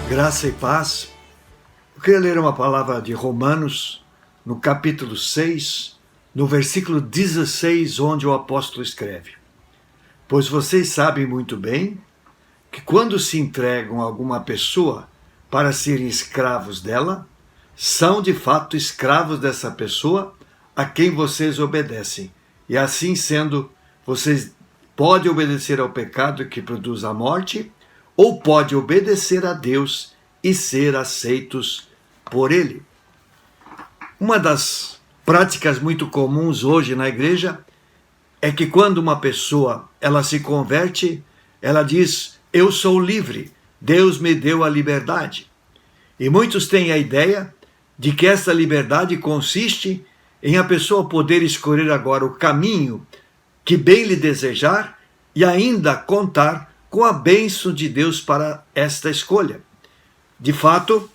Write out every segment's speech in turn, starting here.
Graça e paz. Eu queria ler uma palavra de Romanos, no capítulo 6, no versículo 16, onde o apóstolo escreve: Pois vocês sabem muito bem que quando se entregam a alguma pessoa para serem escravos dela, são de fato escravos dessa pessoa a quem vocês obedecem. E assim sendo, vocês podem obedecer ao pecado que produz a morte, ou pode obedecer a Deus e ser aceitos por Ele. Uma das práticas muito comuns hoje na igreja é que quando uma pessoa ela se converte, ela diz: eu sou livre, Deus me deu a liberdade. E muitos têm a ideia de que essa liberdade consiste em a pessoa poder escolher agora o caminho que bem lhe desejar e ainda contar com a bênção de Deus para esta escolha. De fato,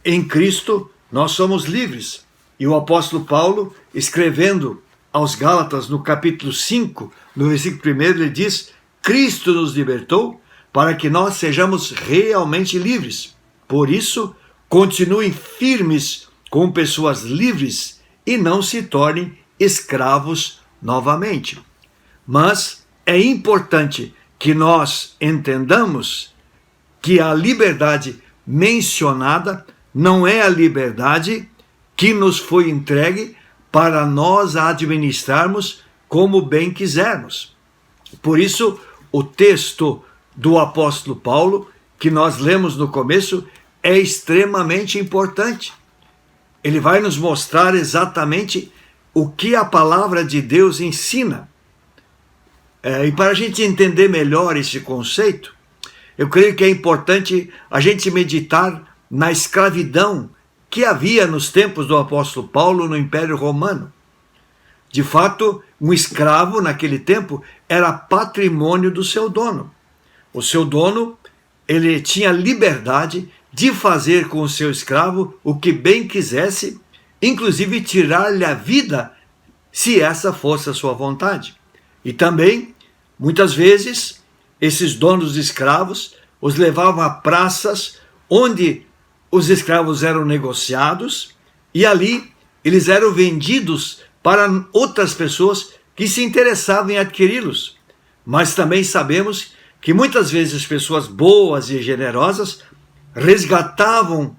em Cristo nós somos livres. E o apóstolo Paulo, escrevendo aos Gálatas no capítulo 5, no versículo 1, ele diz: Cristo nos libertou para que nós sejamos realmente livres. Por isso, continuem firmes como pessoas livres e não se tornem escravos novamente. Mas é importante que nós entendamos que a liberdade mencionada não é a liberdade que nos foi entregue para nós a administrarmos como bem quisermos. Por isso, o texto do apóstolo Paulo, que nós lemos no começo, é extremamente importante. Ele vai nos mostrar exatamente o que a palavra de Deus ensina. E para a gente entender melhor esse conceito, eu creio que é importante a gente meditar na escravidão que havia nos tempos do apóstolo Paulo no Império Romano. De fato, um escravo naquele tempo era patrimônio do seu dono. O seu dono, ele tinha liberdade de fazer com o seu escravo o que bem quisesse, inclusive tirar-lhe a vida, se essa fosse a sua vontade. E também, muitas vezes, esses donos de escravos os levavam a praças onde os escravos eram negociados e ali eles eram vendidos para outras pessoas que se interessavam em adquiri-los. Mas também sabemos que muitas vezes pessoas boas e generosas resgatavam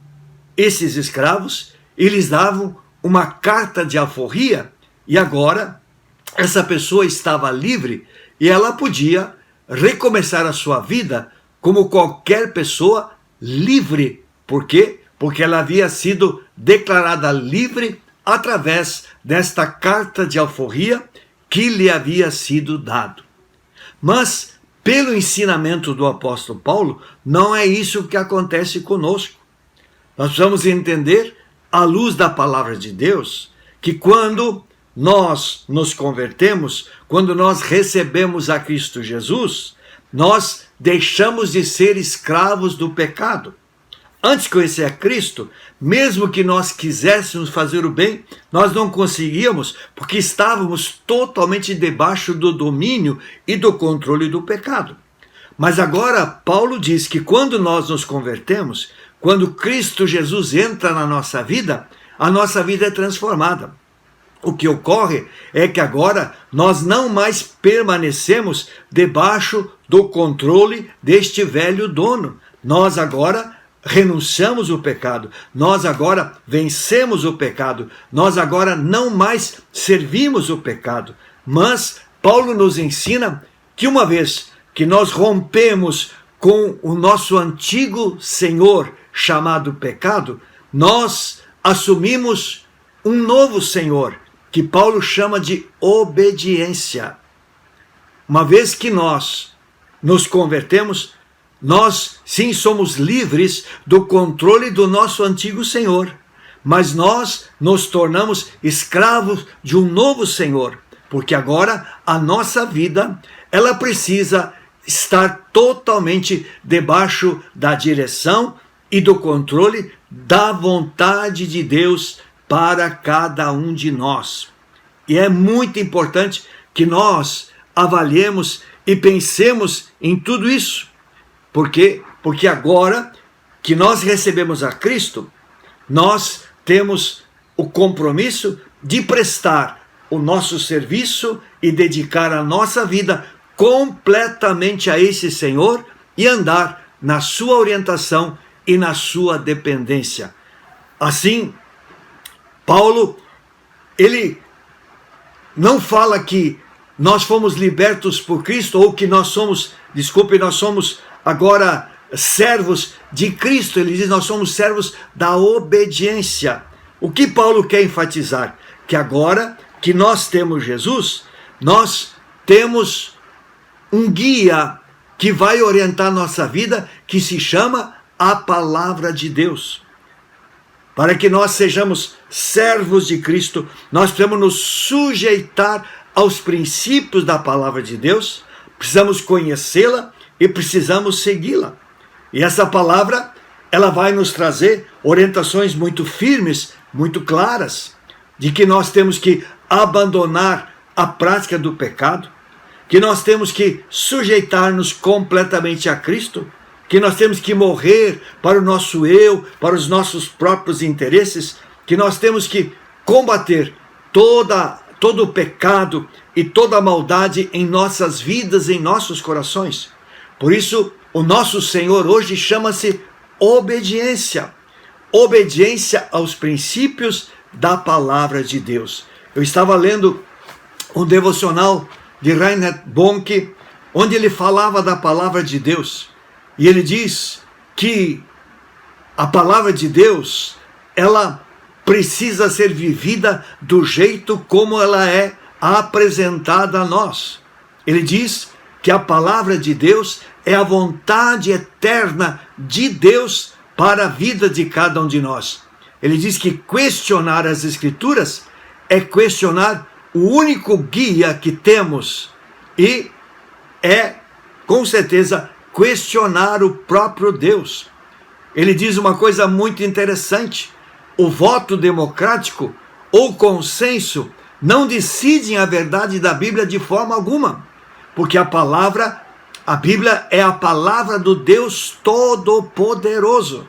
esses escravos e lhes davam uma carta de alforria, e agora essa pessoa estava livre e ela podia recomeçar a sua vida como qualquer pessoa livre. Por quê? Porque ela havia sido declarada livre através desta carta de alforria que lhe havia sido dado. Mas, pelo ensinamento do apóstolo Paulo, não é isso que acontece conosco. Nós precisamos entender, à luz da palavra de Deus, que quando nós nos convertemos, quando nós recebemos a Cristo Jesus, nós deixamos de ser escravos do pecado. Antes de conhecer a Cristo, mesmo que nós quiséssemos fazer o bem, nós não conseguíamos, porque estávamos totalmente debaixo do domínio e do controle do pecado. Mas agora Paulo diz que quando nós nos convertemos, quando Cristo Jesus entra na nossa vida, a nossa vida é transformada. O que ocorre é que agora nós não mais permanecemos debaixo do controle deste velho dono. Nós agora renunciamos o pecado, nós agora vencemos o pecado, nós agora não mais servimos o pecado. Mas Paulo nos ensina que uma vez que nós rompemos com o nosso antigo senhor chamado pecado, nós assumimos um novo senhor, que Paulo chama de obediência. Uma vez que nós nos convertemos, nós sim somos livres do controle do nosso antigo senhor, mas nós nos tornamos escravos de um novo senhor, porque agora a nossa vida, ela precisa estar totalmente debaixo da direção e do controle da vontade de Deus para cada um de nós. E é muito importante que nós avaliemos e pensemos em tudo isso. Por quê? Porque agora que nós recebemos a Cristo, nós temos o compromisso de prestar o nosso serviço e dedicar a nossa vida completamente a esse Senhor e andar na sua orientação e na sua dependência. Assim, Paulo, ele não fala que nós fomos libertos por Cristo ou que nós somos agora servos de Cristo. Ele diz, nós somos servos da obediência. O que Paulo quer enfatizar? Que agora que nós temos Jesus, nós temos um guia que vai orientar nossa vida, que se chama a palavra de Deus. Para que nós sejamos servos de Cristo, nós precisamos nos sujeitar aos princípios da palavra de Deus, precisamos conhecê-la e precisamos segui-la. E essa palavra, ela vai nos trazer orientações muito firmes, muito claras, de que nós temos que abandonar a prática do pecado, que nós temos que sujeitar-nos completamente a Cristo, que nós temos que morrer para o nosso eu, para os nossos próprios interesses, que nós temos que combater todo o pecado e toda a maldade em nossas vidas, em nossos corações. Por isso, o nosso Senhor hoje chama-se obediência. Obediência aos princípios da palavra de Deus. Eu estava lendo um devocional de Reinhard Bonnke, onde ele falava da palavra de Deus. E ele diz que a palavra de Deus, ela precisa ser vivida do jeito como ela é apresentada a nós. Ele diz que a palavra de Deus é a vontade eterna de Deus para a vida de cada um de nós. Ele diz que questionar as Escrituras é questionar o único guia que temos e é, com certeza, questionar o próprio Deus. Ele diz uma coisa muito interessante: o voto democrático ou consenso não decidem a verdade da Bíblia de forma alguma, porque a Bíblia é a palavra do Deus Todo-Poderoso.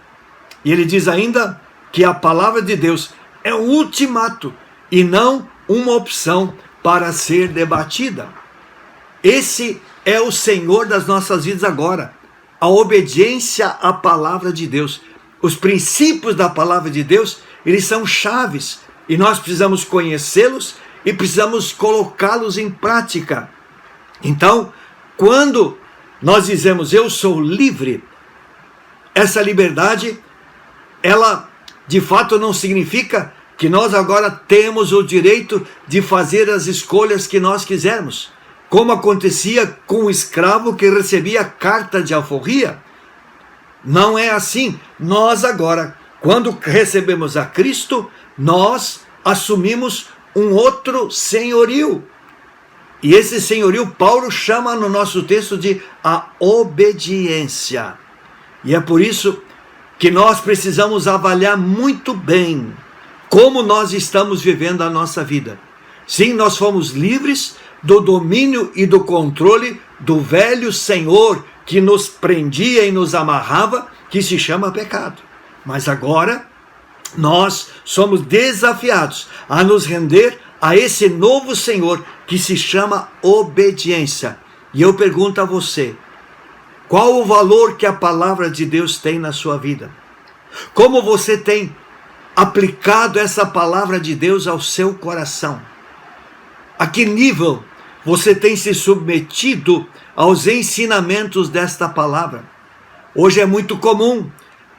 E ele diz ainda que a palavra de Deus é um ultimato e não uma opção para ser debatida. Esse é o Senhor das nossas vidas agora, a obediência à palavra de Deus. Os princípios da palavra de Deus, eles são chaves e nós precisamos conhecê-los e precisamos colocá-los em prática. Então, quando nós dizemos eu sou livre, essa liberdade, ela de fato não significa que nós agora temos o direito de fazer as escolhas que nós quisermos, como acontecia com o escravo que recebia carta de alforria. Não é assim. Nós agora, quando recebemos a Cristo, nós assumimos um outro senhorio. E esse senhorio Paulo chama no nosso texto de a obediência. E é por isso que nós precisamos avaliar muito bem como nós estamos vivendo a nossa vida. Sim, nós fomos livres do domínio e do controle do velho senhor que nos prendia e nos amarrava, que se chama pecado. Mas agora nós somos desafiados a nos render a esse novo Senhor que se chama obediência. E eu pergunto a você, qual o valor que a palavra de Deus tem na sua vida? Como você tem aplicado essa palavra de Deus ao seu coração? A que nível você tem se submetido aos ensinamentos desta palavra? Hoje é muito comum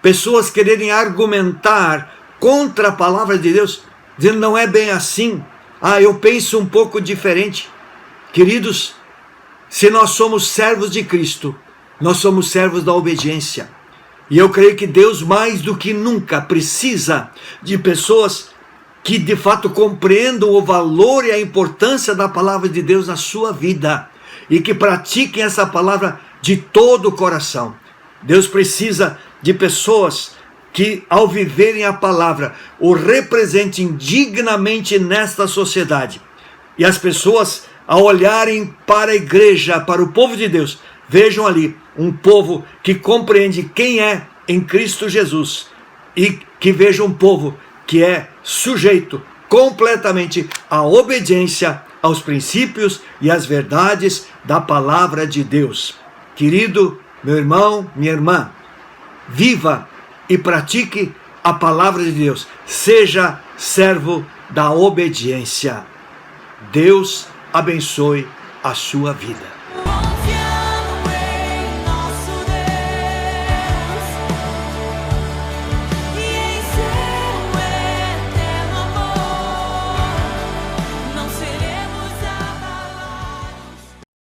pessoas quererem argumentar contra a palavra de Deus, dizendo não é bem assim. Eu penso um pouco diferente. Queridos, se nós somos servos de Cristo, nós somos servos da obediência. E eu creio que Deus mais do que nunca precisa de pessoas que de fato compreendam o valor e a importância da palavra de Deus na sua vida e que pratiquem essa palavra de todo o coração. Deus precisa de pessoas que, ao viverem a palavra, o representem dignamente nesta sociedade. E as pessoas, ao olharem para a igreja, para o povo de Deus, vejam ali um povo que compreende quem é em Cristo Jesus e que veja um povo que é sujeito completamente à obediência aos princípios e às verdades da palavra de Deus. Querido meu irmão, minha irmã, viva e pratique a palavra de Deus. Seja servo da obediência. Deus abençoe a sua vida.